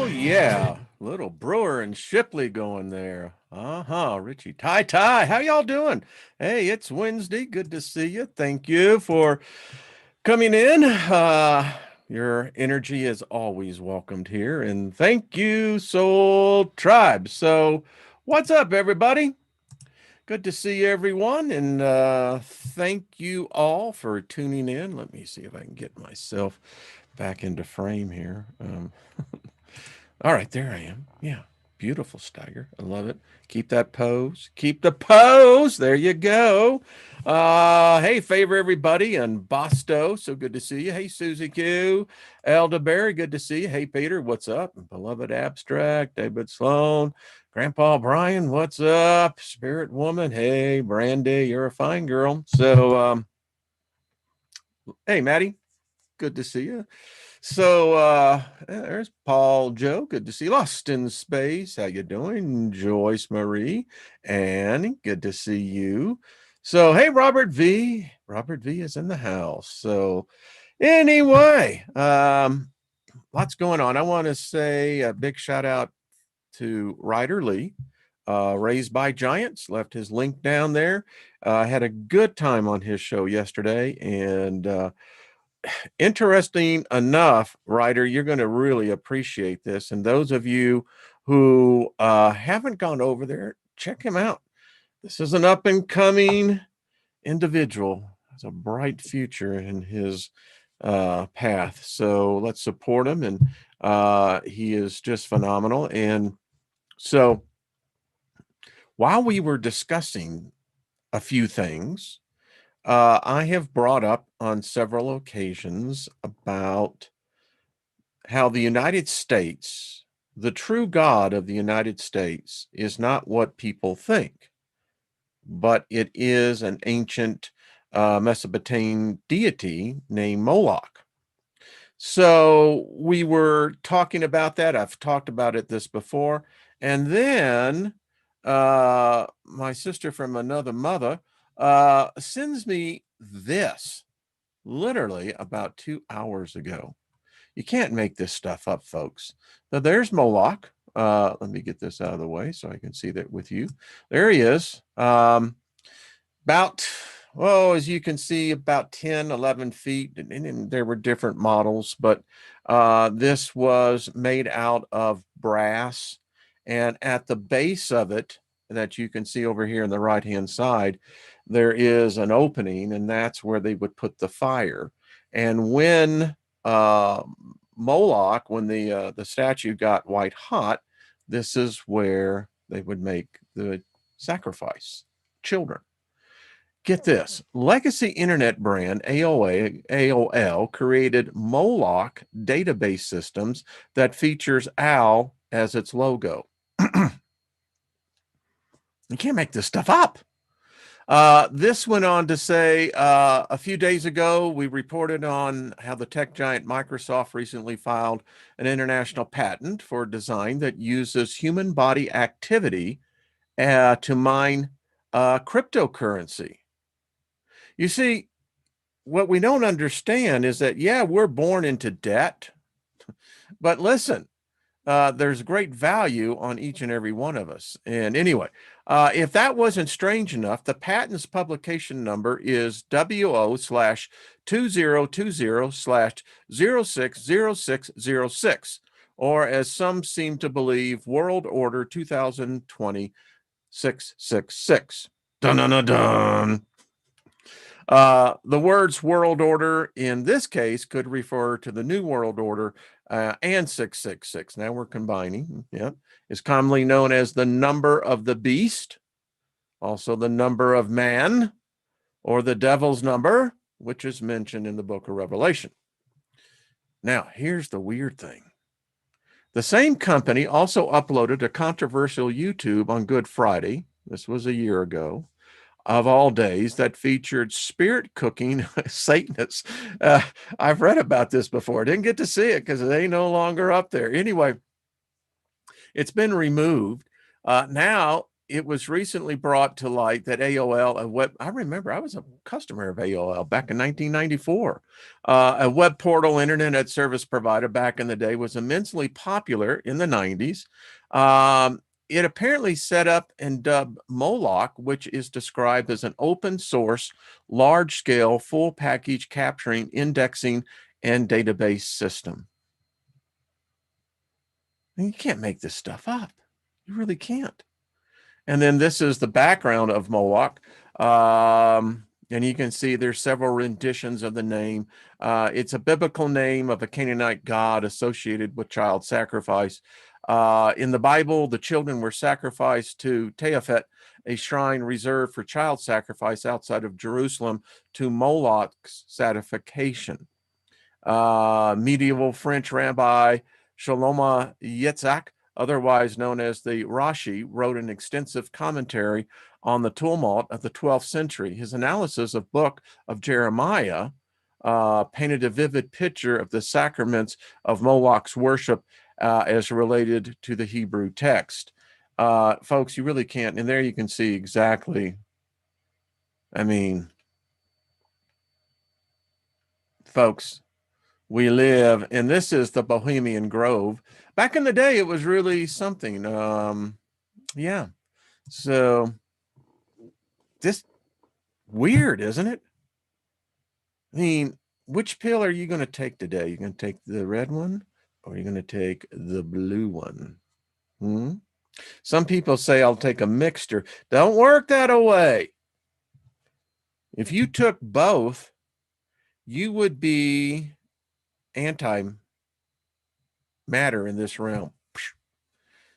Oh, yeah. Little Brewer and Shipley going there. Richie. Ty, how y'all doing? Hey, it's Wednesday. Good to see you. Thank you for coming in. Your energy is always welcomed here. And thank you, Soul Tribe. So, what's up, everybody? Good to see everyone. And thank you all for tuning in. Let me see if I can get myself back into frame here. All right, there I am. Yeah, beautiful, Steiger. I love it. Keep that pose. Keep the pose. There you go. Hey, favor everybody and Bosto. So good to see you. Hey, Susie Q. Elderberry, good to see you. Hey, Peter, what's up? Beloved Abstract, David Sloan. Grandpa Brian, what's up? Spirit Woman. Hey, Brandy, you're a fine girl. So, hey, Maddie, good to see you. So there's Paul Joe. Good to see you. Lost in Space. How you doing? Joyce Marie. And good to see you. So hey, Robert V. Robert V is in the house. So anyway, lots going on. I want to say a big shout out to Ryder Lee. Raised by Giants, left his link down there. Had a good time on his show yesterday, and interesting enough, Ryder, you're going to really appreciate this. And those of you who haven't gone over there, check him out. This is an up and coming individual. Has a bright future in his path. So let's support him. And he is just phenomenal. And so while we were discussing a few things, I have brought up on several occasions about how the United States, the true God of the United States, is not what people think, but it is an ancient Mesopotamian deity named Moloch. So we were talking about that. I've talked about it this before. And then my sister from another mother sends me this literally about 2 hours ago. You can't make this stuff up, folks. So there's Moloch. Let me get this out of the way so I can see that with you. There he is. About, well, as you can see, about 10, 11 feet. And there were different models, but this was made out of brass. And at the base of it, that you can see over here on the right-hand side, there is an opening, and that's where they would put the fire. And when Moloch, when the statue got white hot, this is where they would make the sacrifice. Children. Get this, legacy internet brand AOL created Moloch database systems that features owl as its logo. You can't make this stuff up. This went on to say, a few days ago, we reported on how the tech giant Microsoft recently filed an international patent for a design that uses human body activity to mine cryptocurrency. You see, what we don't understand is that, yeah, we're born into debt, but listen, there's great value on each and every one of us. And anyway, if that wasn't strange enough, the patent's publication number is WO/2020/060606, or as some seem to believe, World Order 2020 666. Dun dun dun dun. The words world order in this case could refer to the New World Order and 666. Now we're combining. Yeah. Is commonly known as the number of the beast, also the number of man, or the devil's number, which is mentioned in the book of Revelation. Now, here's the weird thing. The same company also uploaded a controversial YouTube on Good Friday. This was a year ago, of all days, that featured spirit cooking Satanists. I've read about this before. Didn't get to see it because they no longer up there. Anyway, it's been removed. Now it was recently brought to light that AOL, I remember I was a customer of AOL back in 1994. A web portal internet service provider back in the day was immensely popular in the 90s. It apparently set up and dubbed Moloch, which is described as an open source, large scale, full package capturing, indexing, and database system. And you can't make this stuff up. You really can't. And then this is the background of Moloch. And you can see there's several renditions of the name. It's a biblical name of a Canaanite god associated with child sacrifice. In the Bible, the children were sacrificed to Teofet, a shrine reserved for child sacrifice outside of Jerusalem, to Moloch's satisfaction. Medieval French rabbi Shaloma Yitzhak, otherwise known as the Rashi, wrote an extensive commentary on the tumult of the 12th century. His analysis of Book of Jeremiah painted a vivid picture of the sacraments of Moloch's worship as related to the Hebrew text. Folks, you really can't. And there you can see exactly, I mean, folks, we live, and this is the Bohemian Grove. Back in the day, it was really something. Yeah. So this weird, isn't it? I mean, which pill are you going to take today? You're going to take the red one, or are you going to take the blue one? Some people say I'll take a mixture. Don't work that way. If you took both, you would be anti-matter in this realm.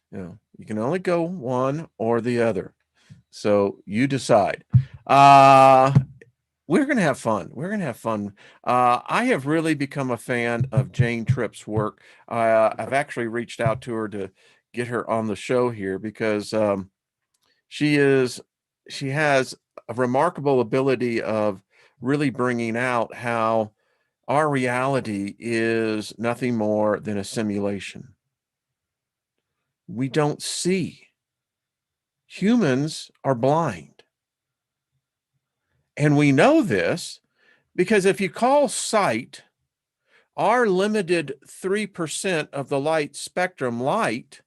You know, you can only go one or the other. So you decide. We're going to have fun. We're going to have fun. I have really become a fan of Jane Tripp's work. I've actually reached out to her to get her on the show here because she has a remarkable ability of really bringing out how our reality is nothing more than a simulation. We don't see. Humans are blind. And we know this because if you call sight our limited 3% of the light spectrum light,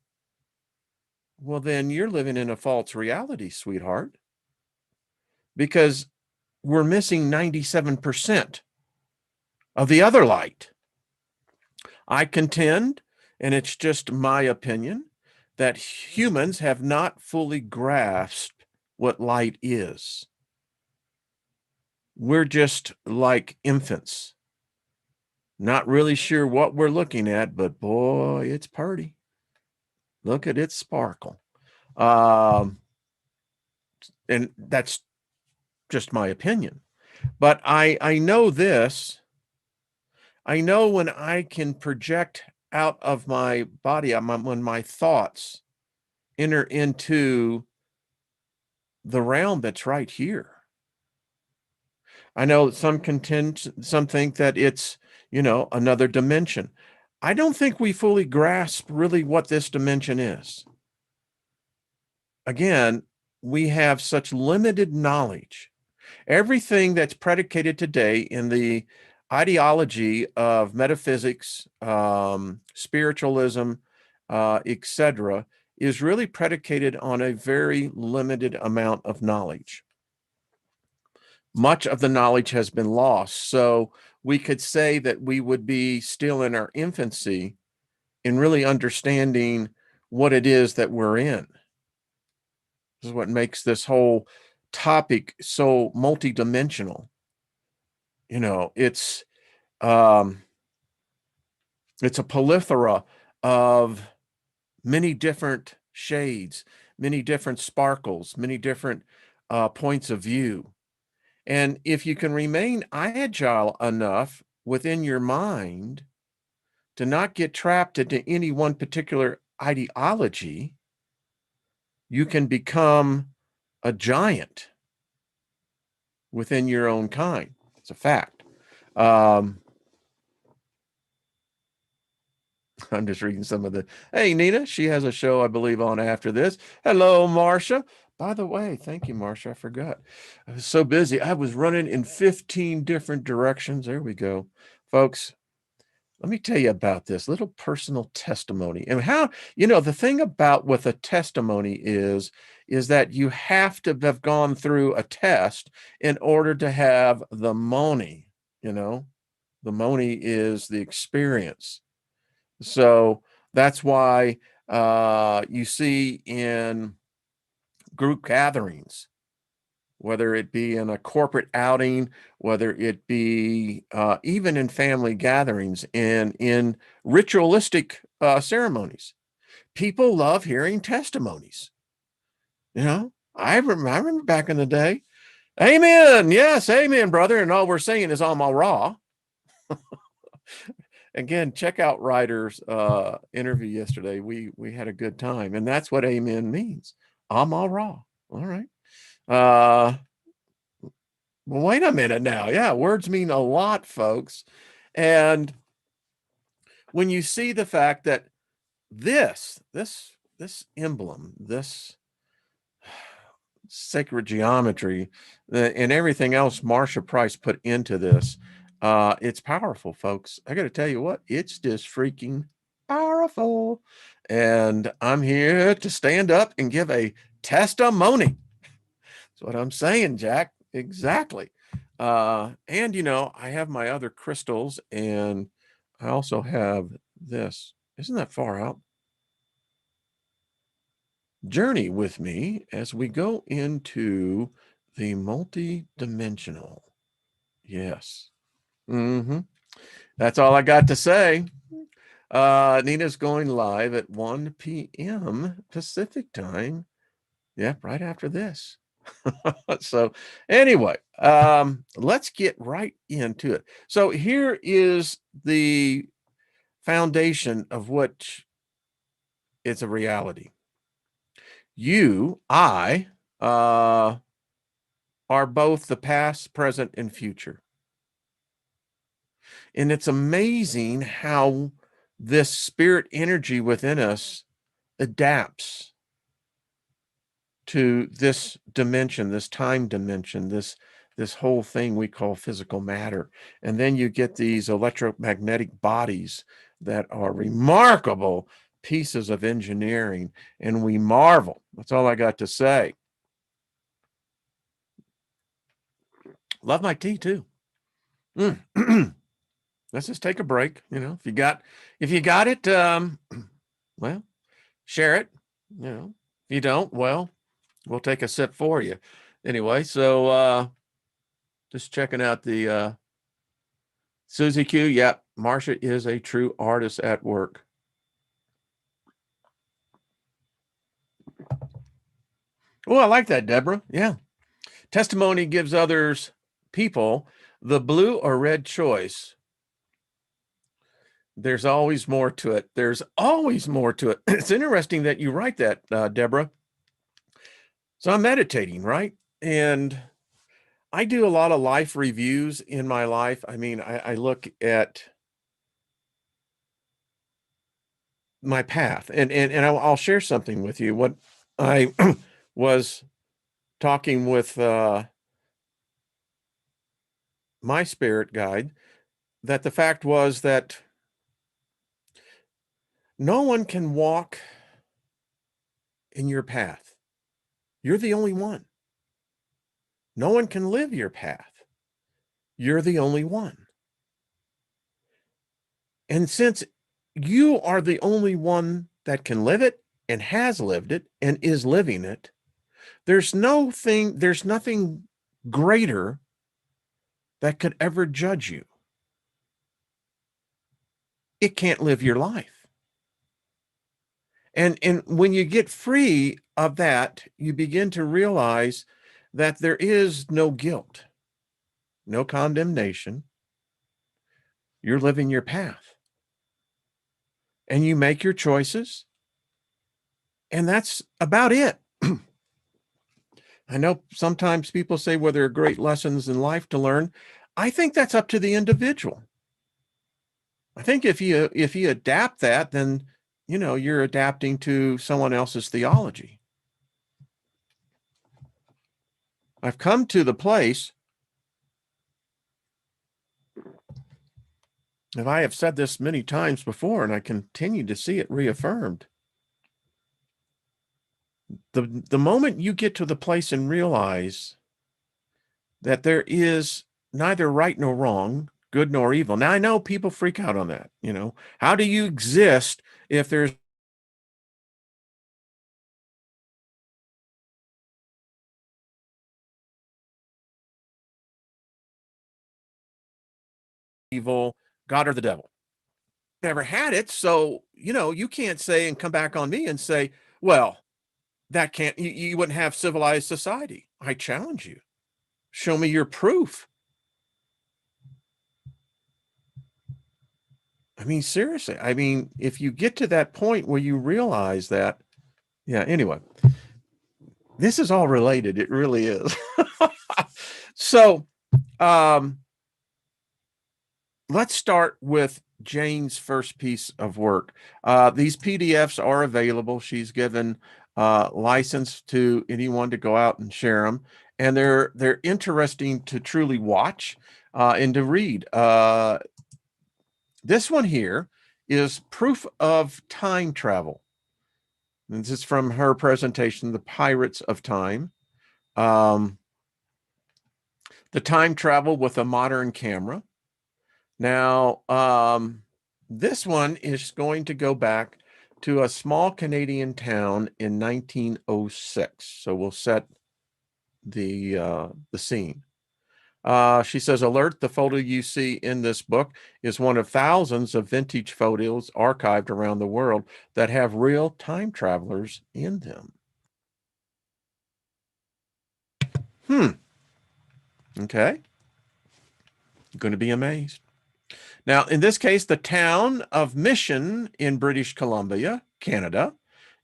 well, then you're living in a false reality, sweetheart, because we're missing 97% of the other light. I contend, and it's just my opinion, that humans have not fully grasped what light is. We're just like infants, not really sure what we're looking at, but boy, it's pretty. Look at it sparkle. And that's just my opinion. But I know this. I know when I can project out of my body, when my thoughts enter into the realm that's right here. I know some think that it's, another dimension. I don't think we fully grasp really what this dimension is. Again, we have such limited knowledge. Everything that's predicated today in the ideology of metaphysics, spiritualism, etc., is really predicated on a very limited amount of knowledge. Much of the knowledge has been lost. So we could say that we would be still in our infancy in really understanding what it is that we're in. This is what makes this whole topic so multidimensional. It's a plethora of many different shades, many different sparkles, many different points of view. And if you can remain agile enough within your mind to not get trapped into any one particular ideology, you can become a giant within your own kind. It's a fact. I'm just reading some of the, hey, Nina, she has a show, I believe, on after this. Hello, Marsha. By the way, thank you, Marsha. I forgot. I was so busy. I was running in 15 different directions. There we go. Folks, let me tell you about this little personal testimony and how, the thing about with a testimony is that you have to have gone through a test in order to have the money, the money is the experience. So that's why you see in group gatherings, whether it be in a corporate outing, whether it be even in family gatherings and in ritualistic ceremonies. People love hearing testimonies. I remember back in the day, amen, yes, amen, brother, and all we're saying is I'm all raw. Again, check out Ryder's interview yesterday. We had a good time, and that's what amen means. I'm all raw. All right. Well, wait a minute now. Yeah, words mean a lot, folks. And when you see the fact that this emblem, this sacred geometry, and everything else Marsha Price put into this, it's powerful, folks. I got to tell you what, it's just freaking powerful. And I'm here to stand up and give a testimony. That's what I'm saying, Jack. Exactly. And I have my other crystals, and I also have this. Isn't that far out? Journey with me as we go into the multi-dimensional. Yes. That's all I got to say. Nina's going live at 1 p.m. Pacific time. Yep, right after this. So anyway, let's get right into it. So here is the foundation of which it's a reality. I are both the past, present, and future. And it's amazing how this spirit energy within us adapts to this dimension, this time dimension, this whole thing we call physical matter. And then you get these electromagnetic bodies that are remarkable pieces of engineering, and we marvel. That's all I got to say. Love my tea too. Let's just take a break. If you got it, well, share it. If you don't, well, we'll take a sip for you. Anyway, so just checking out the Susie Q. Yep, Marsha is a true artist at work. Oh, I like that, Deborah. Yeah. Testimony gives others people the blue or red choice. There's always more to it. There's always more to it. It's interesting that you write that, Deborah. So I'm meditating, right? And I do a lot of life reviews in my life. I mean, I look at my path, and I'll share something with you. What I was talking with my spirit guide, that the fact was that no one can walk in your path. You're the only one. No one can live your path. You're the only one. And since you are the only one that can live it and has lived it and is living it, there's nothing greater that could ever judge you. It can't live your life. And when you get free of that, you begin to realize that there is no guilt, no condemnation. You're living your path. And you make your choices. And that's about it. I know sometimes people say, well, there are great lessons in life to learn. I think that's up to the individual. I think if you adapt that, then you're adapting to someone else's theology. I've come to the place, and I have said this many times before, and I continue to see it reaffirmed. The moment you get to the place and realize that there is neither right nor wrong, good nor evil. Now I know people freak out on that. How do you exist if there's evil, God or the devil? Never had it, so you can't say and come back on me and say, well, that can't you wouldn't have civilized society. I challenge you. Show me your proof. I mean, seriously. I mean, if you get to that point where you realize that, yeah, anyway, this is all related. It really is. So, let's start with Jane's first piece of work. These PDFs are available. She's given license to anyone to go out and share them, and they're interesting to truly watch and to read. This one here is proof of time travel. And this is from her presentation, The Pirates of Time. The time travel with a modern camera. Now, this one is going to go back to a small Canadian town in 1906. So we'll set the scene. She says, alert, the photo you see in this book is one of thousands of vintage photos archived around the world that have real time travelers in them. Okay. Going to be amazed. Now, in this case, the town of Mission in British Columbia, Canada,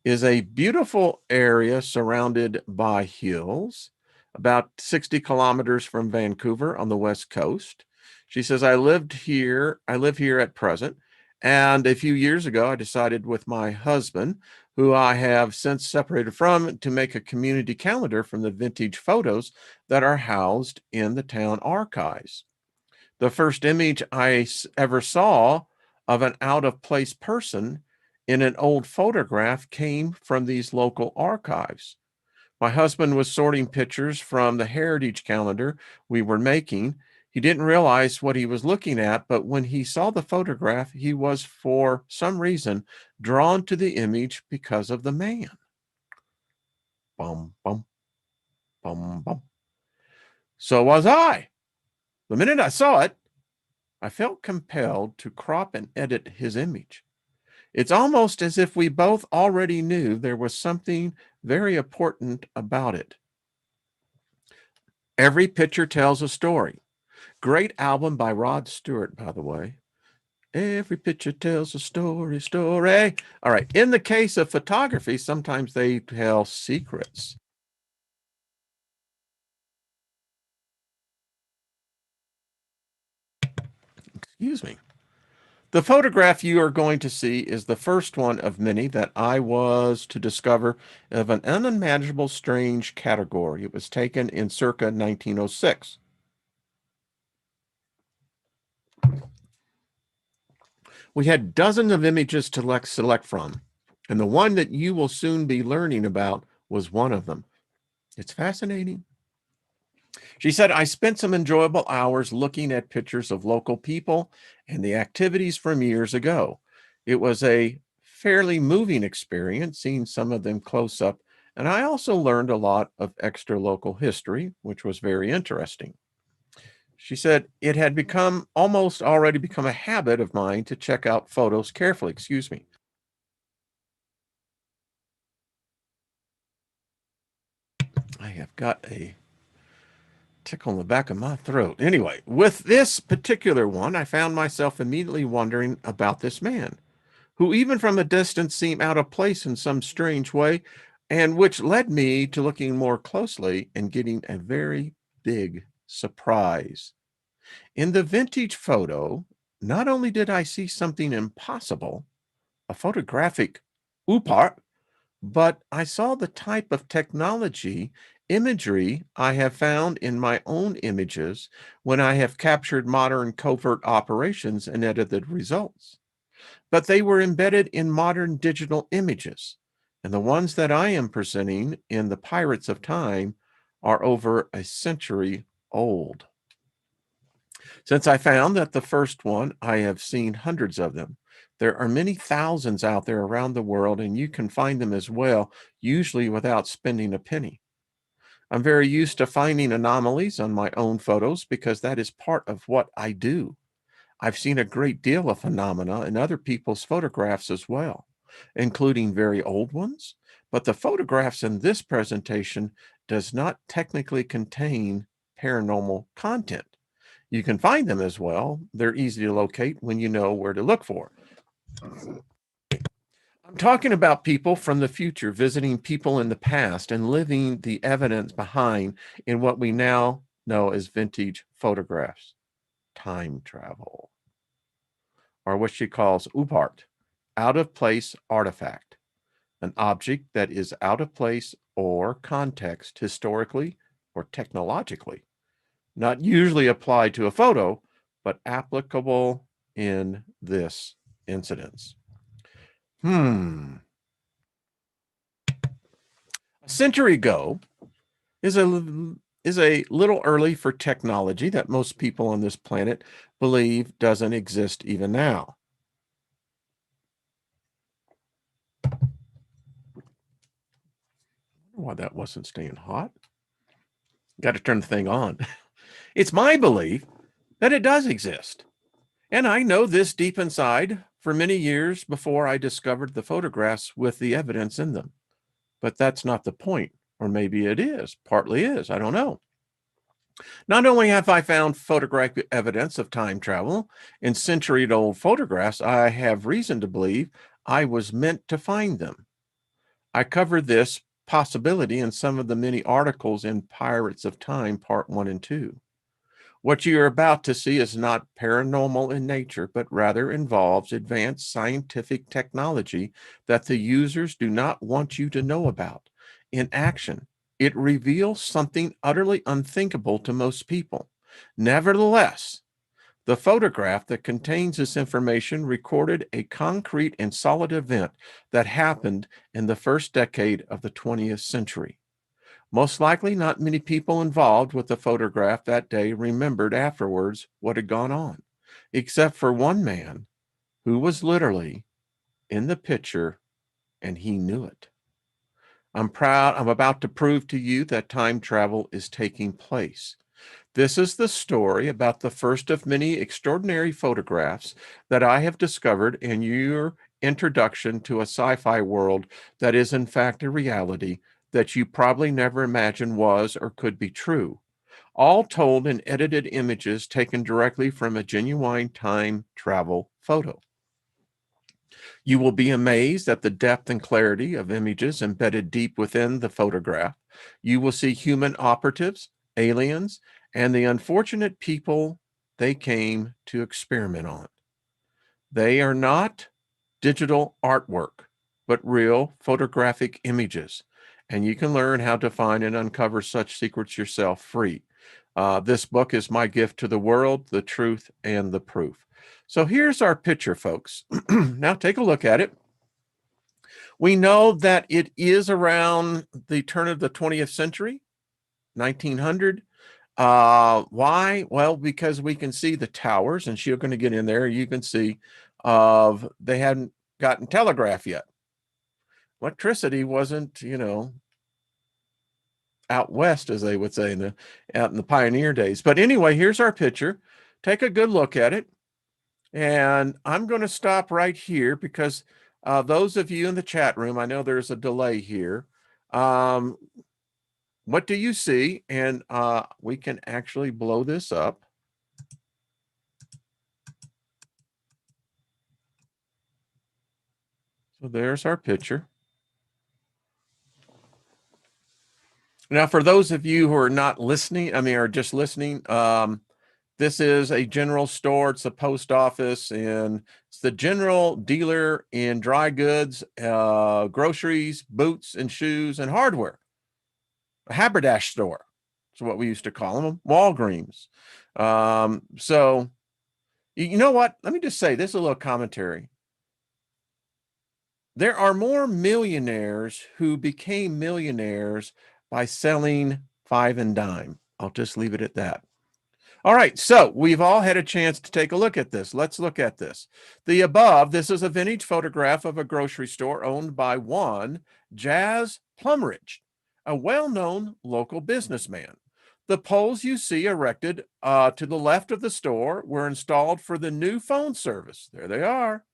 is a beautiful area surrounded by hills, about 60 kilometers from Vancouver on the west coast. She says, I live here at present. And a few years ago, I decided with my husband, who I have since separated from, to make a community calendar from the vintage photos that are housed in the town archives. The first image I ever saw of an out-of-place person in an old photograph came from these local archives. My husband was sorting pictures from the heritage calendar we were making. He didn't realize what he was looking at, but when he saw the photograph, he was, for some reason, drawn to the image because of the man. Bum, bum, bum, bum. So was I. The minute I saw it, I felt compelled to crop and edit his image. It's almost as if we both already knew there was something very important about it. Every picture tells a story. Great album by Rod Stewart, by the way. Every picture tells a story. All right. In the case of photography, sometimes they tell secrets. Excuse me. The photograph you are going to see is the first one of many that I was to discover of an unimaginable strange category. It was taken in circa 1906. We had dozens of images to select from, and the one that you will soon be learning about was one of them. It's fascinating. She said, I spent some enjoyable hours looking at pictures of local people and the activities from years ago. It was a fairly moving experience, seeing some of them close up, and I also learned a lot of extra local history, which was very interesting. She said, it had already become a habit of mine to check out photos carefully. Excuse me. I have got a tickle in the back of my throat. Anyway, with this particular one, I found myself immediately wondering about this man, who even from a distance seemed out of place in some strange way, and which led me to looking more closely and getting a very big surprise. In the vintage photo, not only did I see something impossible, a photographic oopart, but I saw the type of technology imagery I have found in my own images when I have captured modern covert operations and edited results. But they were embedded in modern digital images, and the ones that I am presenting in the Pirates of Time are over a century old. Since I found that the first one, I have seen hundreds of them. There are many thousands out there around the world, and you can find them as well, usually without spending a penny. I'm very used to finding anomalies on my own photos because that is part of what I do. I've seen a great deal of phenomena in other people's photographs as well, including very old ones, but the photographs in this presentation does not technically contain paranormal content. You can find them as well. They're easy to locate when you know where to look for. I'm talking about people from the future visiting people in the past and leaving the evidence behind in what we now know as vintage photographs. Time travel, or what she calls UPART, out of place artifact, an object that is out of place or context historically or technologically, not usually applied to a photo, but applicable in this incidence. A century ago is a little early for technology that most people on this planet believe doesn't exist even now. Why that wasn't staying hot. Got to turn the thing on. It's my belief that it does exist. And I know this deep inside for many years before I discovered the photographs with the evidence in them. But that's not the point. Or maybe it is, partly is, I don't know. Not only have I found photographic evidence of time travel in century-old photographs, I have reason to believe I was meant to find them. I covered this possibility in some of the many articles in Pirates of Time Part 1 and 2. What you are about to see is not paranormal in nature, but rather involves advanced scientific technology that the users do not want you to know about. In action, it reveals something utterly unthinkable to most people. Nevertheless, the photograph that contains this information recorded a concrete and solid event that happened in the first decade of the 20th century. Most likely, not many people involved with the photograph that day remembered afterwards what had gone on, except for one man who was literally in the picture and he knew it. I'm about to prove to you that time travel is taking place. This is the story about the first of many extraordinary photographs that I have discovered in your introduction to a sci-fi world that is in fact a reality that you probably never imagined was or could be true, all told in edited images taken directly from a genuine time travel photo. You will be amazed at the depth and clarity of images embedded deep within the photograph. You will see human operatives, aliens, and the unfortunate people they came to experiment on. They are not digital artwork, but real photographic images. And you can learn how to find and uncover such secrets yourself free. This book is my gift to the world, the truth and the proof. So here's our picture, folks. Now take a look at it. We know that it is around the turn of the 20th century, 1900. Why? Well, because we can see the towers, and she's going to get in there. You can see they hadn't gotten telegraph yet. Electricity wasn't, out west, as they would say, out in the pioneer days. But anyway, here's our picture. Take a good look at it. And I'm going to stop right here because those of you in the chat room, I know there's a delay here. What do you see? And we can actually blow this up. So there's our picture. Now, for those of you who are not listening, are just listening, This is a general store. It's a post office, and it's the general dealer in dry goods, groceries, boots and shoes, and hardware. A haberdash store. That's what we used to call them. Walgreens. So you know what? Let me just say this is a little commentary. There are more millionaires who became millionaires by selling five and dime. I'll just leave it at that. All right, so we've all had a chance to take a look at this. Let's look at this. The above, this is a vintage photograph of a grocery store owned by one Jazz Plumridge, a well-known local businessman. The poles you see erected to the left of the store were installed for the new phone service. There they are.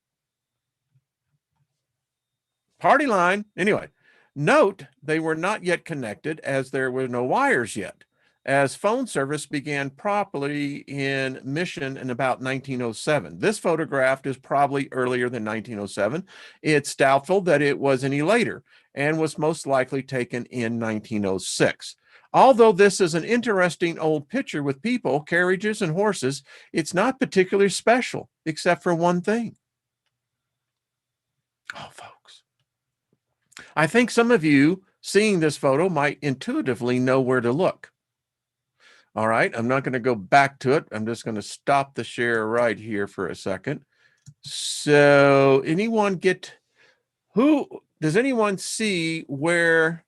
Party line. Anyway, note they were not yet connected as there were no wires yet, as phone service began properly in mission in about 1907. This photograph is probably earlier than 1907. It's doubtful that it was any later and was most likely taken in 1906. Although this is an interesting old picture with people, carriages, and horses, it's not particularly special, except for one thing. Oh, folks. I think some of you seeing this photo might intuitively know where to look. All right, I'm not going to go back to it. I'm just going to stop the share right here for a second. So does anyone see where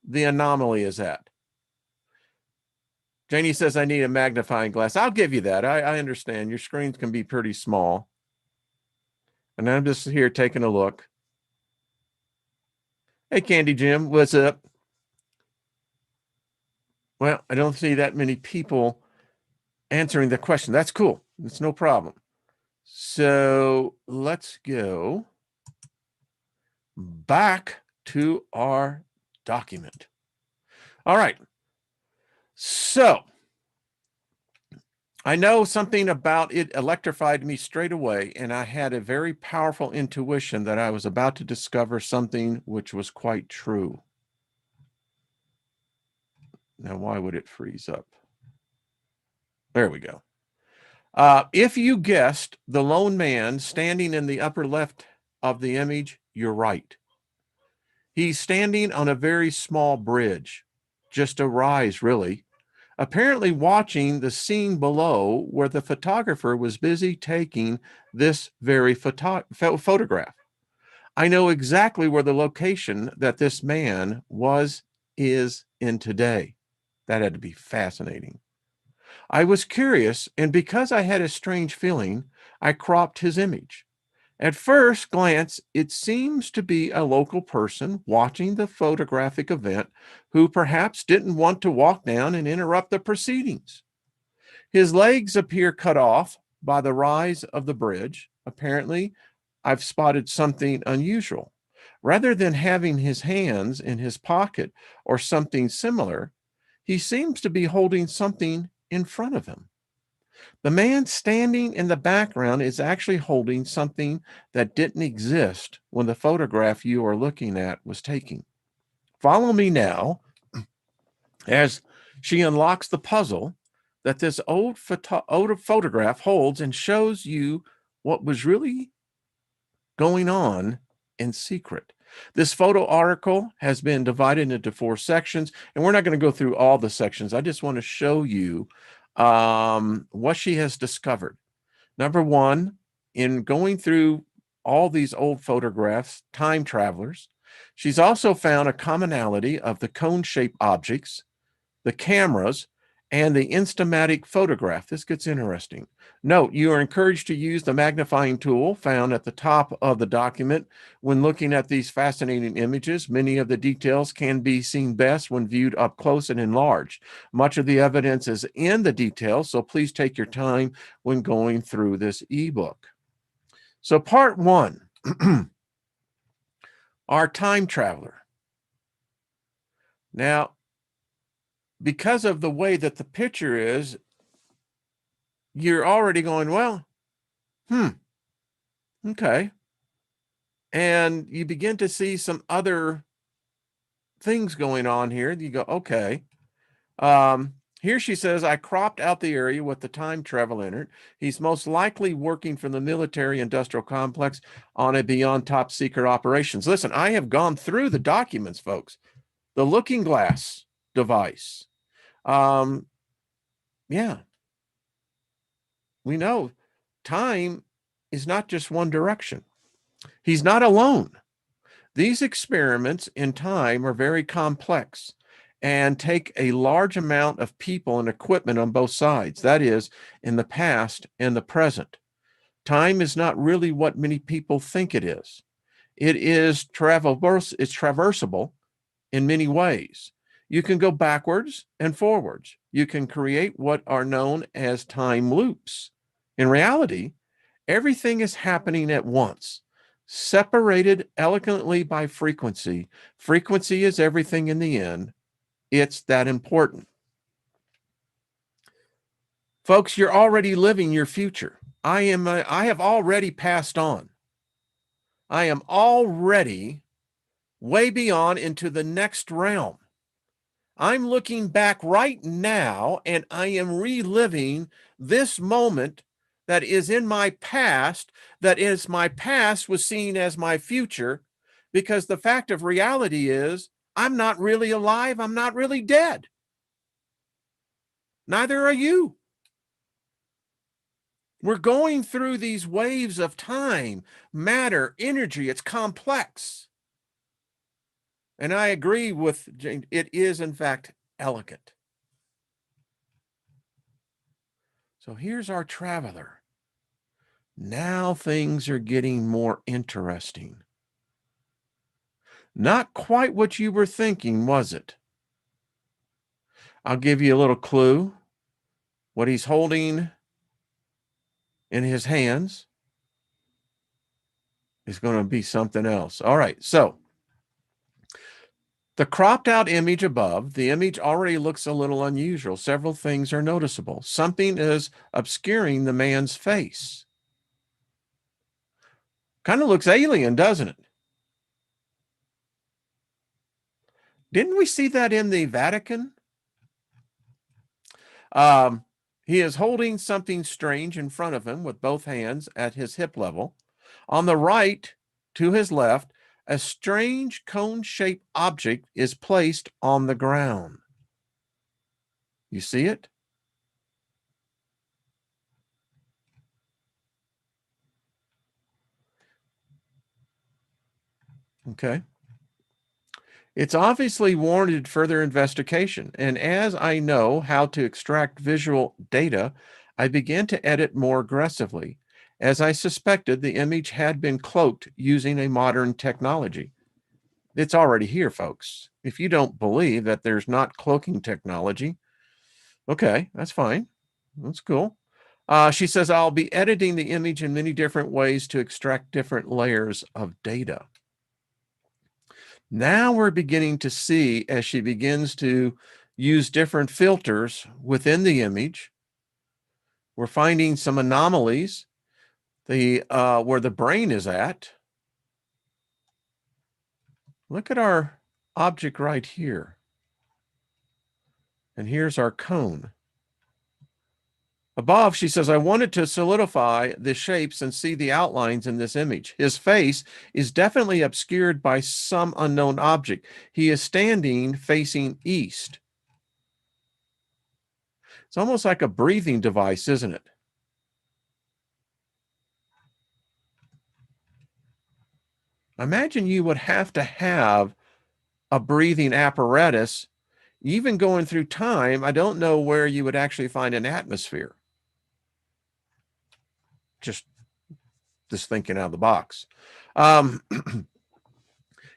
the anomaly is at? Janie says, I need a magnifying glass. I'll give you that. I understand. Your screens can be pretty small. And I'm just here taking a look. Hey, Candy Jim, what's up? Well, I don't see that many people answering the question. That's cool. It's no problem. So let's go back to our document. All right. So I know something about it electrified me straight away, and I had a very powerful intuition that I was about to discover something which was quite true. Now, why would it freeze up? There we go. If you guessed the lone man standing in the upper left of the image, you're right. He's standing on a very small bridge, just a rise, really, apparently watching the scene below where the photographer was busy taking this very photograph. I know exactly where the location that this man is in today. That had to be fascinating. I was curious, and because I had a strange feeling, I cropped his image. At first glance, it seems to be a local person watching the photographic event who perhaps didn't want to walk down and interrupt the proceedings. His legs appear cut off by the rise of the bridge. Apparently, I've spotted something unusual. Rather than having his hands in his pocket or something similar, he seems to be holding something in front of him. The man standing in the background is actually holding something that didn't exist when the photograph you are looking at was taken. Follow me now as she unlocks the puzzle that this old photograph holds and shows you what was really going on in secret. This photo article has been divided into 4 sections, and we're not going to go through all the sections. I just want to show you what she has discovered. Number 1, in going through all these old photographs, time travelers, she's also found a commonality of the cone-shaped objects, the cameras, and the instamatic photograph. This gets interesting. Note, you are encouraged to use the magnifying tool found at the top of the document when looking at these fascinating images. Many of the details can be seen best when viewed up close and enlarged. Much of the evidence is in the details, so please take your time when going through this ebook. So part 1, our time traveler. Now, because of the way that the picture is, you're already going, well, okay. And you begin to see some other things going on here. You go, okay. Here she says, I cropped out the area with the time travel in it. He's most likely working for the military industrial complex on a beyond top secret operations. Listen, I have gone through the documents, folks. The looking glass device. Yeah, we know time is not just one direction. He's not alone. These experiments in time are very complex and take a large amount of people and equipment on both sides. That is, in the past and the present. Time is not really what many people think it is. It is it's traversable in many ways. You can go backwards and forwards. You can create what are known as time loops. In reality, everything is happening at once, separated elegantly by frequency. Frequency is everything in the end. It's that important. Folks, you're already living your future. I have already passed on. I am already way beyond into the next realm. I'm looking back right now and I am reliving this moment that is in my past, that is my past was seen as my future, because the fact of reality is I'm not really alive. I'm not really dead. Neither are you. We're going through these waves of time, matter, energy. It's complex. And I agree with Jane. It is, in fact, elegant. So here's our traveler. Now things are getting more interesting. Not quite what you were thinking, was it? I'll give you a little clue. What he's holding in his hands is going to be something else. All right, so the cropped out image above, the image already looks a little unusual. Several things are noticeable. Something is obscuring the man's face. Kind of looks alien, doesn't it? Didn't we see that in the Vatican? Um, he is holding something strange in front of him with both hands at his hip level. On the right, to his left, a strange cone-shaped object is placed on the ground. You see it? Okay. It's obviously warranted further investigation, and as I know how to extract visual data, I began to edit more aggressively. As I suspected, the image had been cloaked using a modern technology. It's already here, folks. If you don't believe that there's not cloaking technology, okay, that's fine. That's cool. She says, I'll be editing the image in many different ways to extract different layers of data. Now we're beginning to see, as she begins to use different filters within the image, we're finding some anomalies. Where the brain is at. Look at our object right here. And here's our cone. Above, she says, I wanted to solidify the shapes and see the outlines in this image. His face is definitely obscured by some unknown object. He is standing facing east. It's almost like a breathing device, isn't it? Imagine you would have to have a breathing apparatus. Even going through time, I don't know where you would actually find an atmosphere. Just thinking out of the box.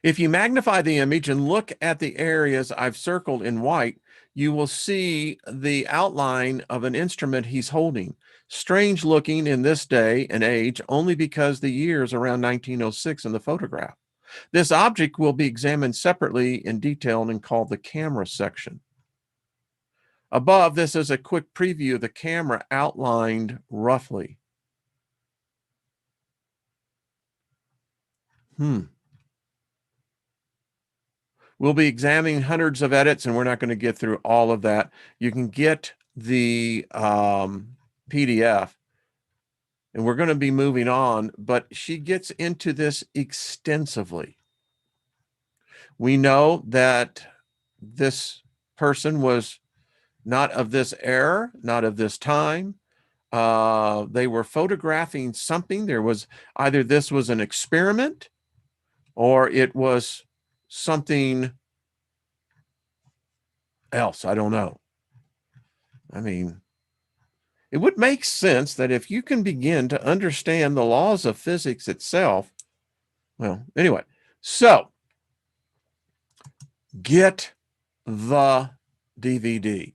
If you magnify the image and look at the areas I've circled in white, you will see the outline of an instrument he's holding. Strange looking in this day and age, only because the year is around 1906 in the photograph. This object will be examined separately in detail and called the camera section. Above, this is a quick preview of the camera outlined roughly. We'll be examining hundreds of edits, and we're not going to get through all of that. You can get the PDF, and we're going to be moving on, but she gets into this extensively. We know that this person was not of this era, not of this time. They were photographing something. There was either this was an experiment or it was something else. I don't know. I mean, it would make sense that if you can begin to understand the laws of physics itself, well, anyway, so get the DVD.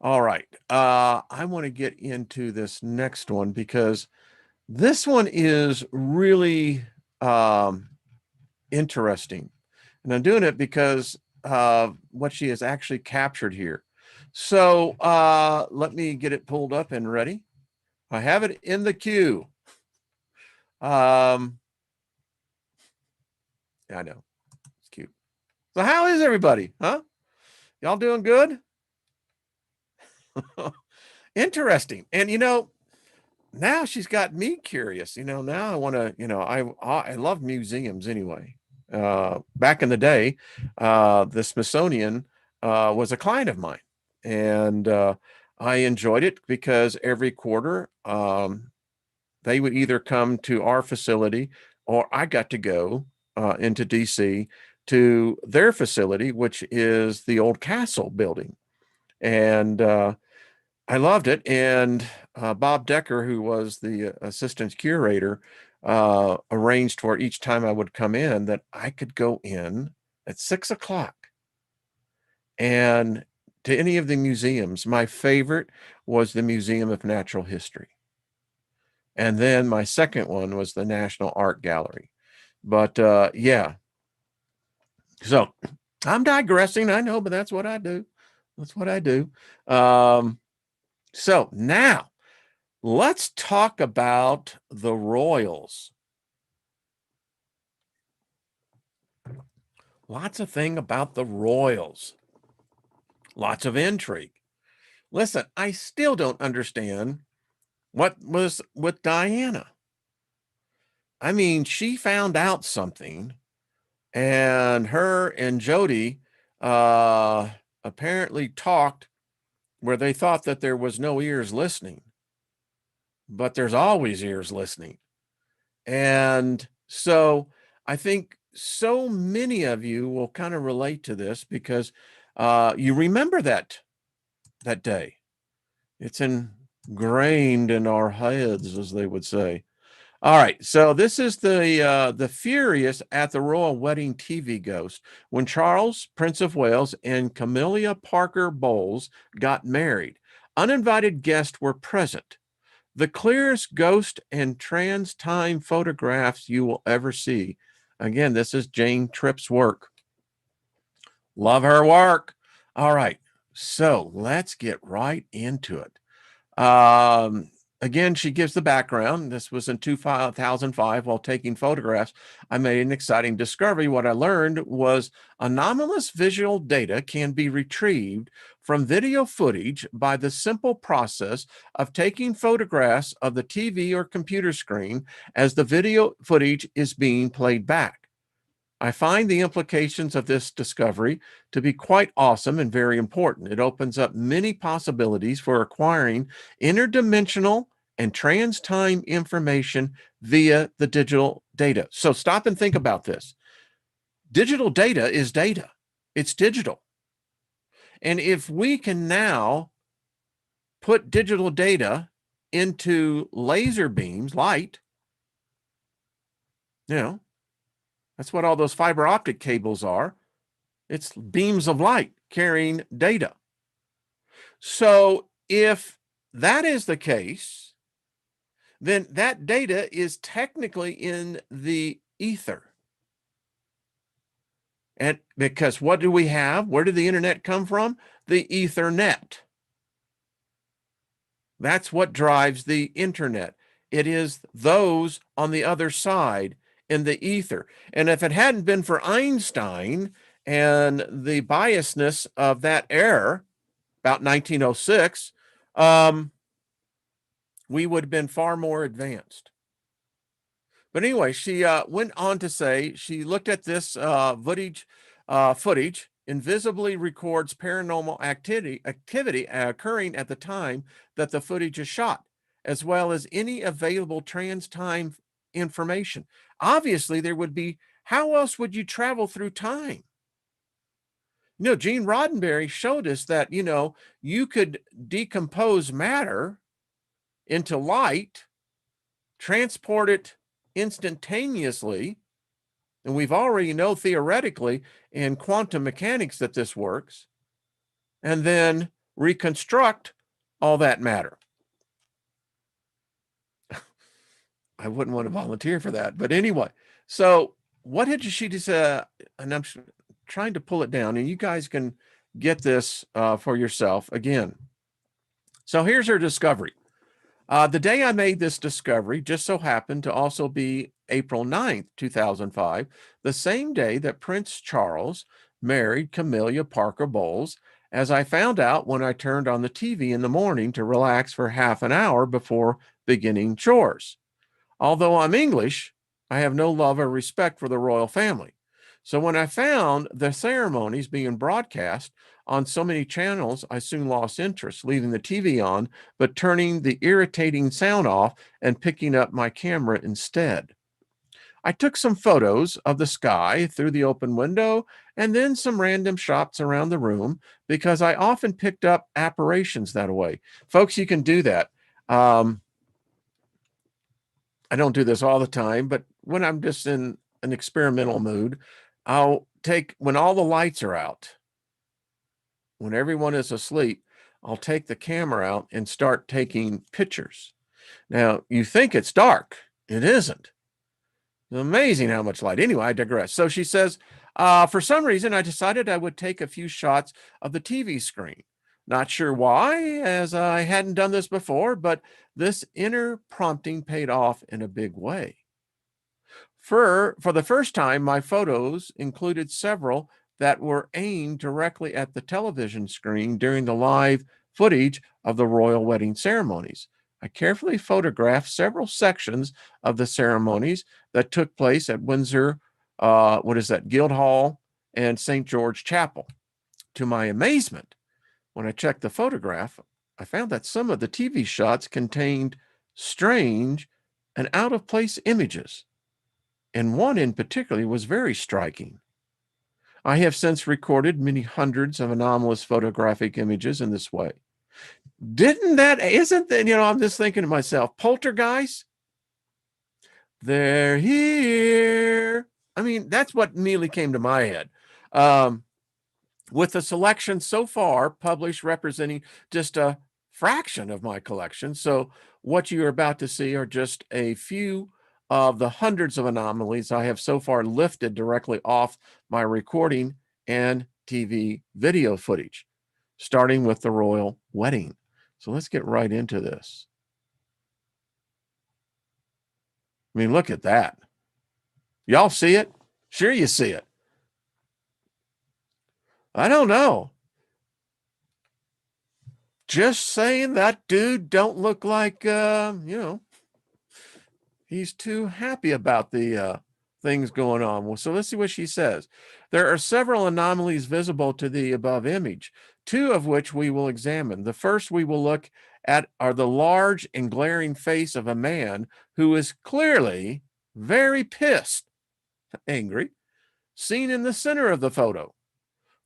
All right. I want to get into this next one because this one is really interesting. And I'm doing it because what she has actually captured here. So let me get it pulled up and ready. I have it in the queue. Yeah, I know. It's cute. So how is everybody? Huh? Y'all doing good? Interesting. And now she's got me curious. Now I want to, I love museums anyway. Back in the day, the Smithsonian was a client of mine, and I enjoyed it because every quarter they would either come to our facility or I got to go into DC to their facility, which is the old castle building. And I loved it. And Bob Decker, who was the assistant curator, arranged for each time I would come in that I could go in at 6 o'clock and to any of the museums. My favorite was the Museum of Natural History. And then my second one was the National Art Gallery. But yeah, so I'm digressing, I know, but that's what I do. That's what I do. So now let's talk about the royals. Lots of thing about the royals. Lots of intrigue. Listen, I still don't understand what was with Diana. I mean, she found out something, and her and Jody apparently talked where they thought that there was no ears listening, but there's always ears listening. And so I think so many of you will kind of relate to this because you remember that day. It's ingrained in our heads, as they would say. All right, so this is the Furious at the Royal Wedding TV Ghost when Charles, Prince of Wales, and Camilla Parker Bowles got married. Uninvited guests were present. The clearest ghost and trans time photographs you will ever see. Again, this is Jane Tripp's work. Love her work. All right, so let's get right into it. Again, she gives the background. This was in 2005 while taking photographs. I made an exciting discovery. What I learned was anomalous visual data can be retrieved from video footage by the simple process of taking photographs of the TV or computer screen as the video footage is being played back. I find the implications of this discovery to be quite awesome and very important. It opens up many possibilities for acquiring interdimensional and trans-time information via the digital data. So stop and think about this. Digital data is data. It's digital. And if we can now put digital data into laser beams, light, that's what all those fiber optic cables are. It's beams of light carrying data. So if that is the case, then that data is technically in the ether. And because what do we have? Where did the internet come from? The Ethernet. That's what drives the internet. It is those on the other side in the ether. And if it hadn't been for Einstein And the biasness of that era, about 1906, we would have been far more advanced. But anyway, she went on to say she looked at this footage invisibly records paranormal activity occurring at the time that the footage is shot, as well as any available trans time information. Obviously, there would be, how else would you travel through time? Gene Roddenberry showed us that, you could decompose matter into light, transport it instantaneously, and we've already know theoretically in quantum mechanics that this works, and then reconstruct all that matter. I wouldn't want to volunteer for that, but anyway, so what did she just and I'm trying to pull it down, and you guys can get this for yourself again. So here's her discovery. The day I made this discovery just so happened to also be April 9th, 2005, the same day that Prince Charles married Camilla Parker Bowles, as I found out when I turned on the TV in the morning to relax for half an hour before beginning chores. Although I'm English, I have no love or respect for the royal family. So when I found the ceremonies being broadcast on so many channels, I soon lost interest, leaving the TV on, but turning the irritating sound off and picking up my camera instead. I took some photos of the sky through the open window and then some random shots around the room because I often picked up apparitions that way. Folks, you can do that. I don't do this all the time, but when I'm just in an experimental mood, I'll take, when all the lights are out, when everyone is asleep, I'll take the camera out and start taking pictures. Now, you think it's dark. It isn't. It's amazing how much light. Anyway, I digress. So she says, for some reason, I decided I would take a few shots of the TV screen. Not sure why, as I hadn't done this before, but this inner prompting paid off in a big way. For the first time, my photos included several that were aimed directly at the television screen during the live footage of the royal wedding ceremonies. I carefully photographed several sections of the ceremonies that took place at Windsor, Guildhall and St. George Chapel. To my amazement, when I checked the photograph, I found that some of the TV shots contained strange and out-of-place images, and one in particular was very striking. I have since recorded many hundreds of anomalous photographic images in this way. Isn't that, I'm just thinking to myself, poltergeist, they're here. I mean, that's what immediately came to my head. With the selection so far published representing just a fraction of my collection. So what you're about to see are just a few of the hundreds of anomalies I have so far lifted directly off my recording and TV video footage, starting with the royal wedding. So let's get right into this. I mean, look at that. Y'all see it? Sure you see it. I don't know. Just saying that dude don't look like, he's too happy about the things going on. Well, so let's see what she says. There are several anomalies visible to the above image, two of which we will examine. The first we will look at are the large and glaring face of a man who is clearly very pissed, angry, seen in the center of the photo.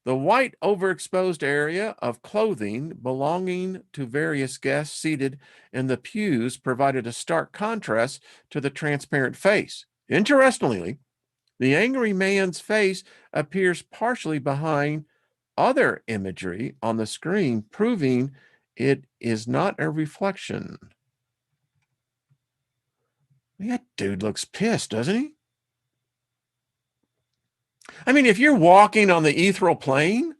The white overexposed area of clothing belonging to various guests seated in the pews provided a stark contrast to the transparent face. Interestingly, the angry man's face appears partially behind other imagery on the screen, proving it is not a reflection. That dude looks pissed, doesn't he? I mean, if you're walking on the ethereal plane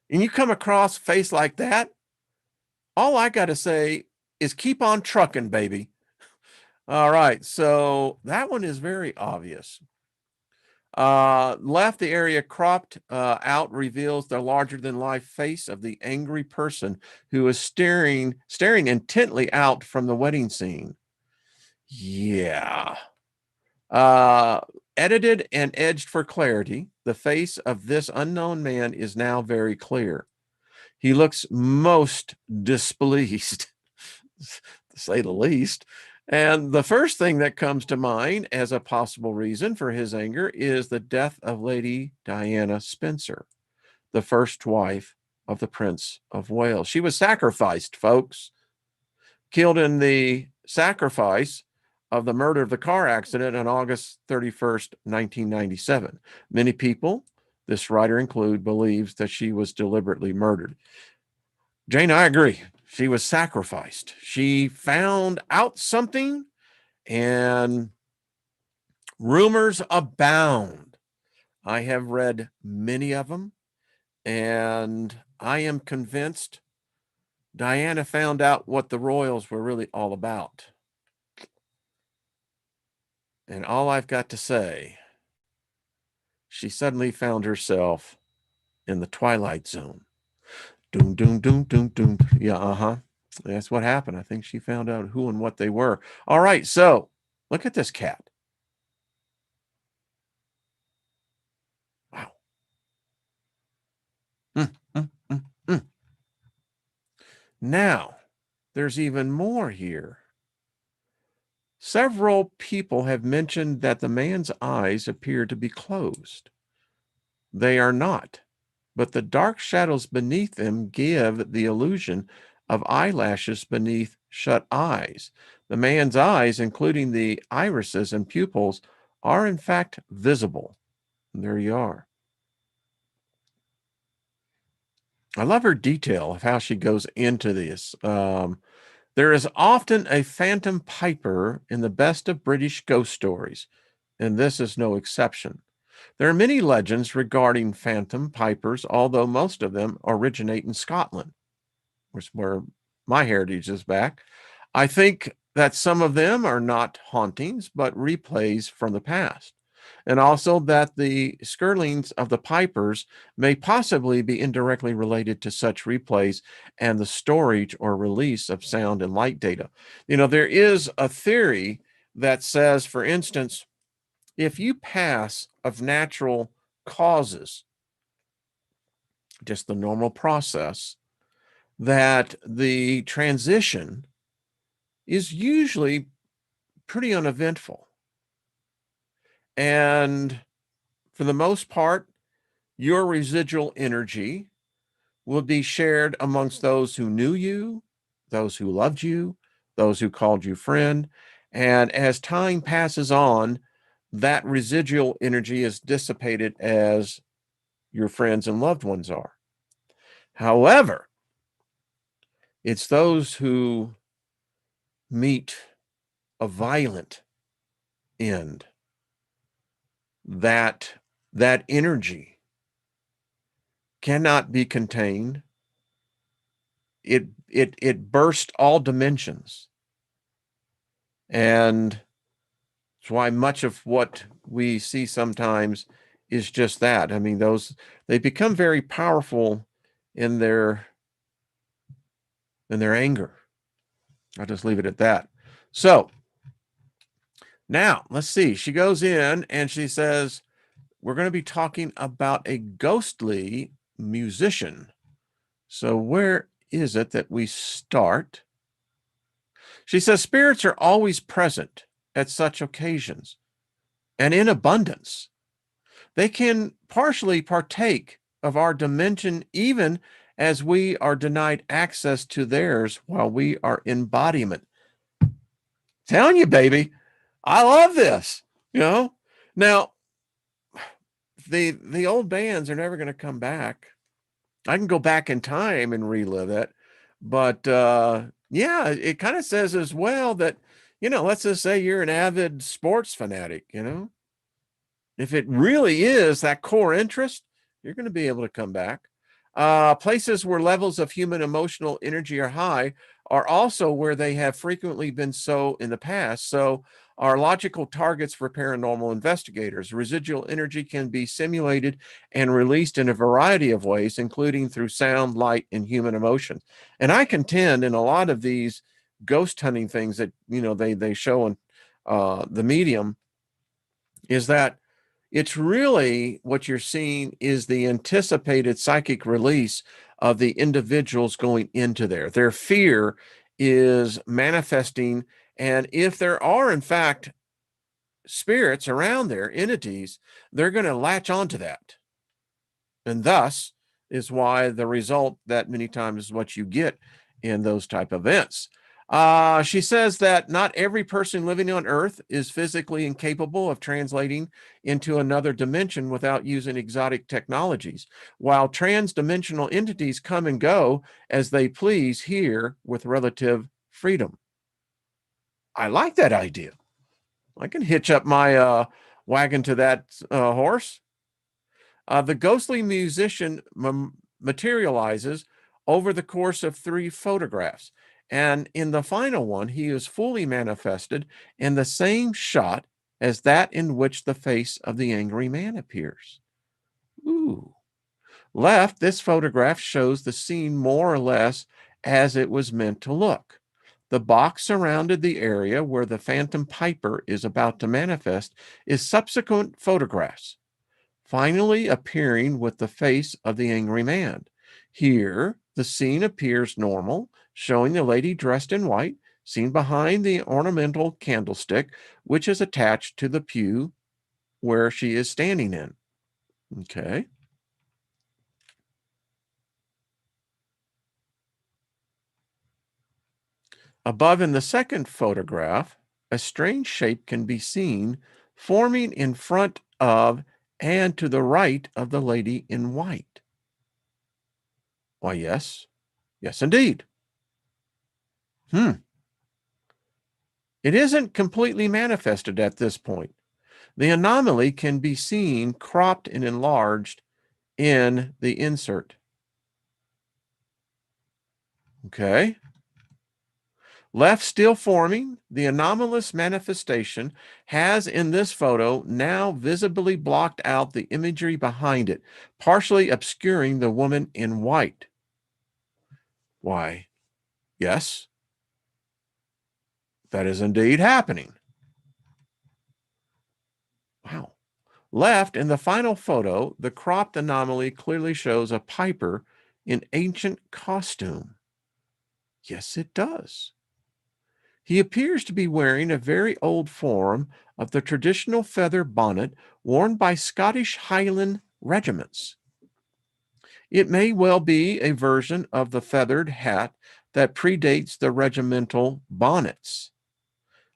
and you come across a face like that, all I got to say is keep on trucking, baby. All right, so that one is very obvious. Left, the area cropped out reveals the larger-than-life face of the angry person who is staring intently out from the wedding scene. Yeah. Edited and edged for clarity, the face of this unknown man is now very clear. He looks most displeased, to say the least. And the first thing that comes to mind as a possible reason for his anger is the death of Lady Diana Spencer, the first wife of the Prince of Wales. She was sacrificed, folks, killed in the sacrifice of the murder of the car accident on August 31st, 1997. Many people, this writer included, believes that she was deliberately murdered. Jane, I agree. She was sacrificed. She found out something, and rumors abound. I have read many of them, and I am convinced Diana found out what the royals were really all about. And all I've got to say, she suddenly found herself in the Twilight Zone. Doom, doom, doom, doom, doom. Yeah, that's what happened. I think she found out who and what they were. All right, so look at this cat. Wow. Now, there's even more here. Several people have mentioned that the man's eyes appear to be closed. They are not, but the dark shadows beneath them give the illusion of eyelashes beneath shut eyes. The man's eyes, including the irises and pupils, are in fact visible. And there you are. I love her detail of how she goes into this. There is often a phantom piper in the best of British ghost stories, and this is no exception. There are many legends regarding phantom pipers, although most of them originate in Scotland, which is where my heritage is back. I think that some of them are not hauntings, but replays from the past. And also that the skirlings of the pipers may possibly be indirectly related to such replays and the storage or release of sound and light data. You know, there is a theory that says, for instance, if you pass of natural causes, just the normal process, that the transition is usually pretty uneventful. And for the most part, your residual energy will be shared amongst those who knew you, those who loved you, those who called you friend. And as time passes on, that residual energy is dissipated as your friends and loved ones are. However, it's those who meet a violent end that energy cannot be contained. It burst all dimensions. And that's why much of what we see sometimes is just that. I mean, they become very powerful in their anger. I'll just leave it at that. So now let's see. She goes in and she says, we're going to be talking about a ghostly musician. So where is it that we start? She says, spirits are always present at such occasions and in abundance. They can partially partake of our dimension even as we are denied access to theirs while we are embodiment. Telling you, baby, I love this, you know. Now, the old bands are never going to come back. I can go back in time and relive it, but yeah, it kind of says as well that, you know, let's just say you're an avid sports fanatic, you know, if it really is that core interest, you're going to be able to come back. Places where levels of human emotional energy are high are also where they have frequently been so in the past, so are logical targets for paranormal investigators. Residual energy can be simulated and released in a variety of ways, including through sound, light, and human emotion. And I contend in a lot of these ghost hunting things that they show in the medium is that it's really what you're seeing is the anticipated psychic release of the individuals going into there. Their fear is manifesting. And if there are, in fact, spirits around there, entities, they're going to latch onto that. And thus is why the result that many times is what you get in those type of events. She says that not every person living on Earth is physically incapable of translating into another dimension without using exotic technologies, while trans-dimensional entities come and go as they please here with relative freedom. I like that idea. I can hitch up my wagon to that horse. The ghostly musician materializes over the course of 3 photographs. And in the final one, he is fully manifested in the same shot as that in which the face of the angry man appears. Ooh. Left, this photograph shows the scene more or less as it was meant to look. The box surrounded the area where the phantom piper is about to manifest is subsequent photographs, finally appearing with the face of the angry man. Here, the scene appears normal, showing the lady dressed in white, seen behind the ornamental candlestick, which is attached to the pew where she is standing in. Okay. Above in the second photograph, a strange shape can be seen forming in front of and to the right of the lady in white. Why, yes. Yes, indeed. It isn't completely manifested at this point. The anomaly can be seen cropped and enlarged in the insert. Okay. Left still forming, the anomalous manifestation has in this photo now visibly blocked out the imagery behind it, partially obscuring the woman in white. Why, yes, that is indeed happening. Wow. Left in the final photo, the cropped anomaly clearly shows a piper in ancient costume. Yes, it does. He appears to be wearing a very old form of the traditional feather bonnet worn by Scottish Highland regiments. It may well be a version of the feathered hat that predates the regimental bonnets.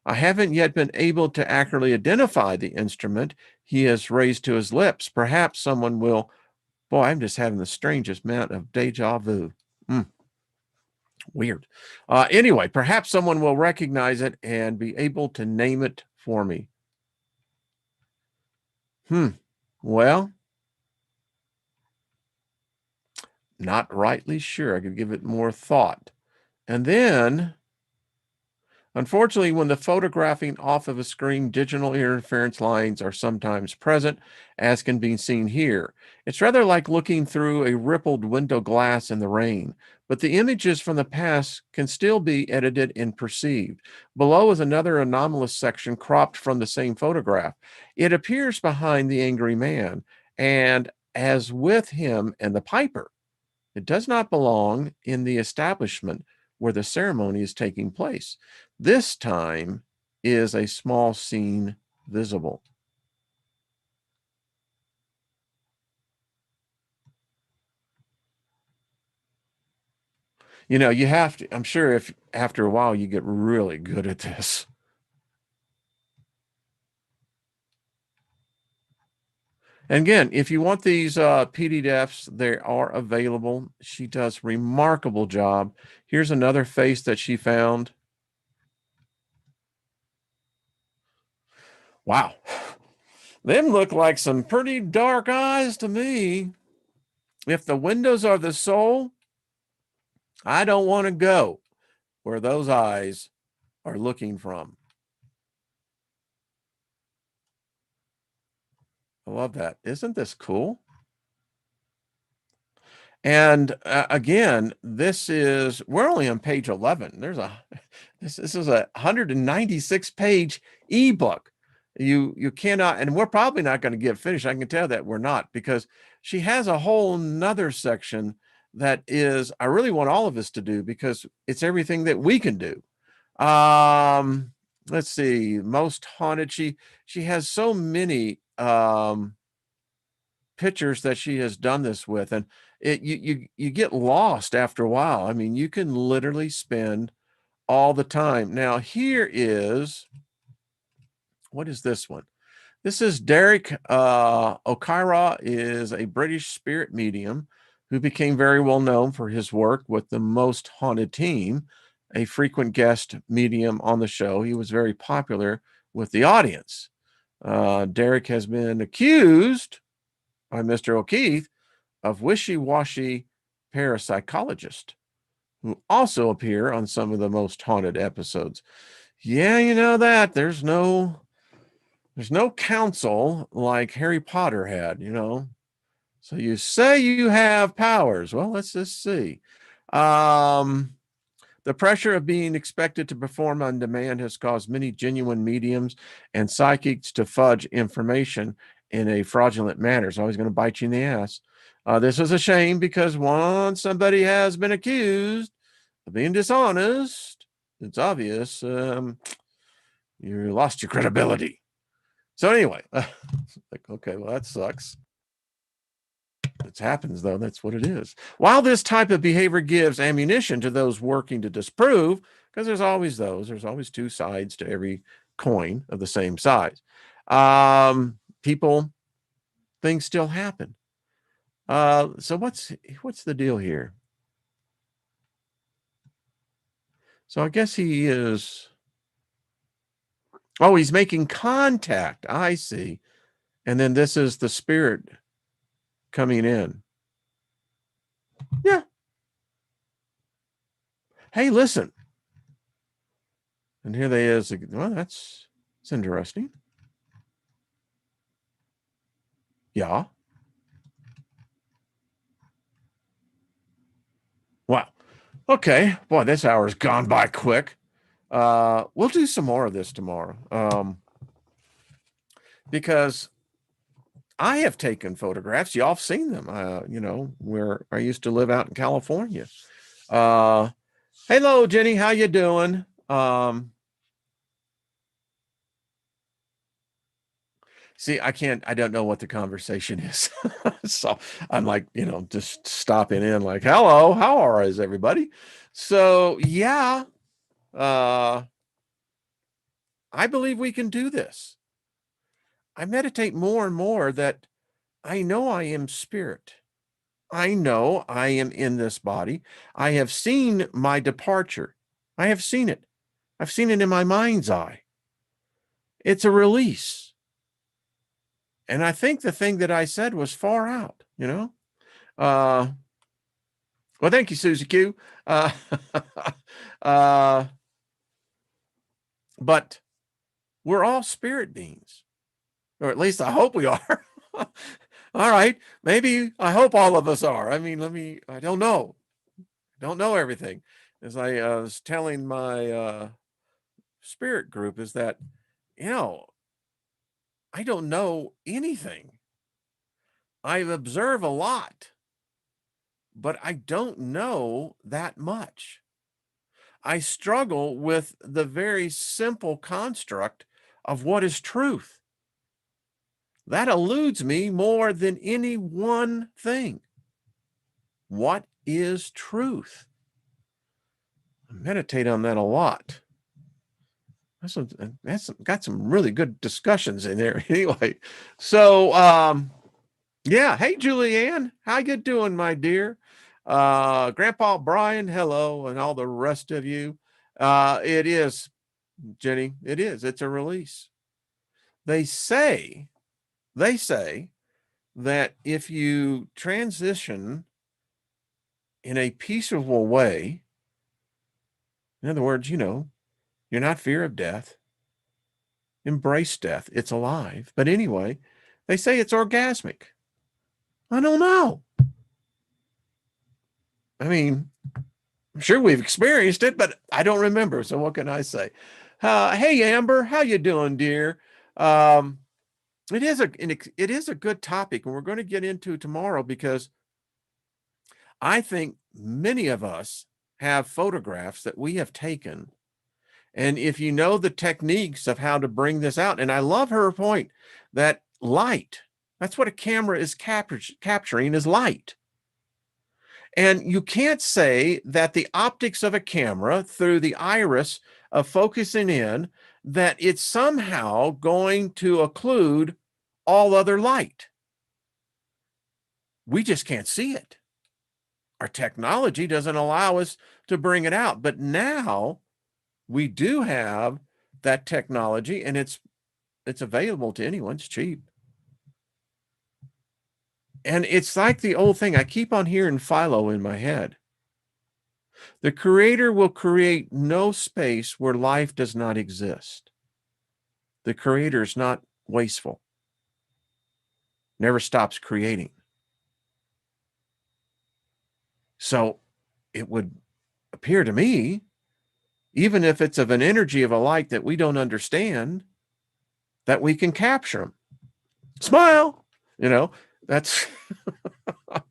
I haven't yet been able to accurately identify the instrument he has raised to his lips. Perhaps someone will. Boy, I'm just having the strangest amount of deja vu. Weird. Anyway, perhaps someone will recognize it and be able to name it for me. Well, not rightly sure. I could give it more thought. And then, unfortunately, when the photographing off of a screen, digital interference lines are sometimes present, as can be seen here. It's rather like looking through a rippled window glass in the rain, but the images from the past can still be edited and perceived. Below is another anomalous section cropped from the same photograph. It appears behind the angry man, and as with him and the piper, it does not belong in the establishment where the ceremony is taking place. This time is a small scene visible. You have to, I'm sure if after a while you get really good at this. And again, if you want these PDFs, they are available. She does remarkable job. Here's another face that she found. Wow. Them look like some pretty dark eyes to me. If the windows are the soul, I don't want to go. where those eyes are looking from. I love that. Isn't this cool? And again, we're only on page 11. This is a 196 page ebook. You cannot, and we're probably not going to get finished. I can tell that we're not, because she has a whole nother section that is, I really want all of us to do, because it's everything that we can do. Let's see, most haunted. She has so many pictures that she has done this with, and you get lost after a while. I mean, you can literally spend all the time. Now, here is, what is this one? This is Derek O'Kara, is a British spirit medium who became very well known for his work with the Most Haunted Team, a frequent guest medium on the show. He was very popular with the audience. Derek has been accused by Mr. O'Keefe of wishy-washy parapsychologists who also appear on some of the most haunted episodes. Yeah, you know that there's no council like Harry Potter had, So you say you have powers. Well, let's just see. The pressure of being expected to perform on demand has caused many genuine mediums and psychics to fudge information in a fraudulent manner. It's always going to bite you in the ass. This is a shame, because once somebody has been accused of being dishonest, it's obvious you lost your credibility. So anyway, like, okay, well, that sucks. It happens, though. That's what it is. While this type of behavior gives ammunition to those working to disprove, because there's always two sides to every coin of the same size. Things still happen. So what's the deal here? So I guess he is. Oh, he's making contact. I see. And then this is the spirit coming in. Yeah. Hey, listen. And here they is. Well, that's interesting. Yeah. Wow. Okay. Boy, this hour's gone by quick. We'll do some more of this tomorrow. Because I have taken photographs. Y'all have seen them. Where I used to live out in California. Hello, Jenny. How you doing? See, I don't know what the conversation is. So I'm like, just stopping in like, hello, how is everybody? So yeah, I believe we can do this. I meditate more and more that I know I am spirit. I know I am in this body. I have seen my departure. I have seen it. I've seen it in my mind's eye. It's a release. And I think the thing that I said was far out, well, thank you, Susie Q. But we're all spirit beings, or at least I hope we are. All right. Maybe I hope all of us are. I mean, I don't know. Don't know everything. As I was telling my spirit group, is that, I don't know anything. I observe a lot, but I don't know that much. I struggle with the very simple construct of what is truth. That eludes me more than any one thing. What is truth? I meditate on that a lot. That's got some really good discussions in there. Anyway, so yeah. Hey, Julianne, how you doing, my dear? Grandpa Brian, hello, and all the rest of you. It is, Jenny. It's a release. They say that if you transition in a peaceful way, In other words, you know, you're not fear of death. Embrace death. It's alive. But anyway, they say it's orgasmic. I don't know. I mean, I'm sure we've experienced it, but I don't remember. So what can I say? Hey, Amber, how you doing, dear? It is a good topic, and we're going to get into tomorrow because I think many of us have photographs that we have taken. And if you know the techniques of how to bring this out, and I love her point that light, that's what a camera is capturing is light. And you can't say that the optics of a camera through the iris of focusing in, that it's somehow going to occlude all other light. We just can't see it. Our technology doesn't allow us to bring it out. But now we do have that technology, and it's available to anyone. It's cheap. And it's like the old thing. I keep on hearing Philo in my head. The Creator will create no space where life does not exist. The Creator is not wasteful, never stops creating. So it would appear to me, even if it's of an energy of a light that we don't understand, that we can capture them. Smile, you know, that's I've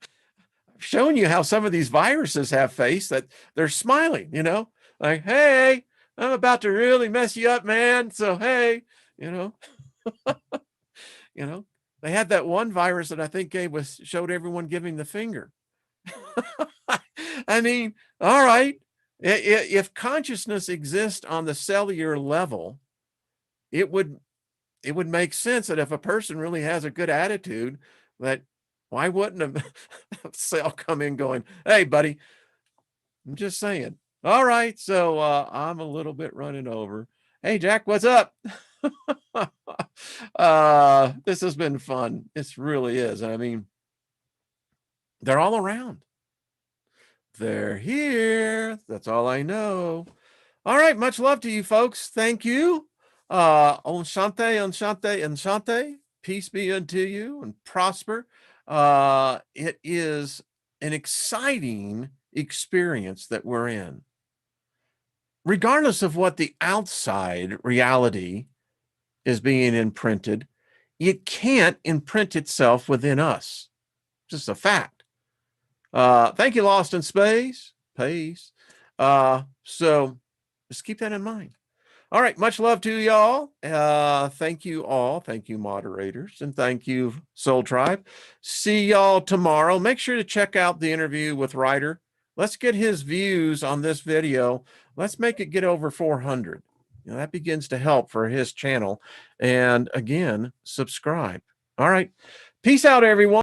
shown you how some of these viruses have face that they're smiling, you know, like, hey, I'm about to really mess you up, man. So, hey, you know, you know, they had that one virus that I think showed everyone giving the finger. I mean, all right. If consciousness exists on the cellular level, it would make sense that if a person really has a good attitude, that why wouldn't a cell come in going, hey, buddy, I'm just saying. All right. So I'm a little bit running over. Hey, Jack, what's up? This has been fun. It really is. I mean, they're all around. They're here. That's all I know. All right. Much love to you folks. Thank you. Enchante, enchante, enchante. Peace be unto you and prosper. It is an exciting experience that we're in. Regardless of what the outside reality is being imprinted, it can't imprint itself within us. Just a fact. Thank you, Lost in Space. Peace. So just keep that in mind. All right. Much love to y'all. Thank you all. Thank you, moderators. And thank you, Soul Tribe. See y'all tomorrow. Make sure to check out the interview with Ryder. Let's get his views on this video. Let's make it get over 400. You know, that begins to help for his channel. And again, subscribe. All right. Peace out, everyone.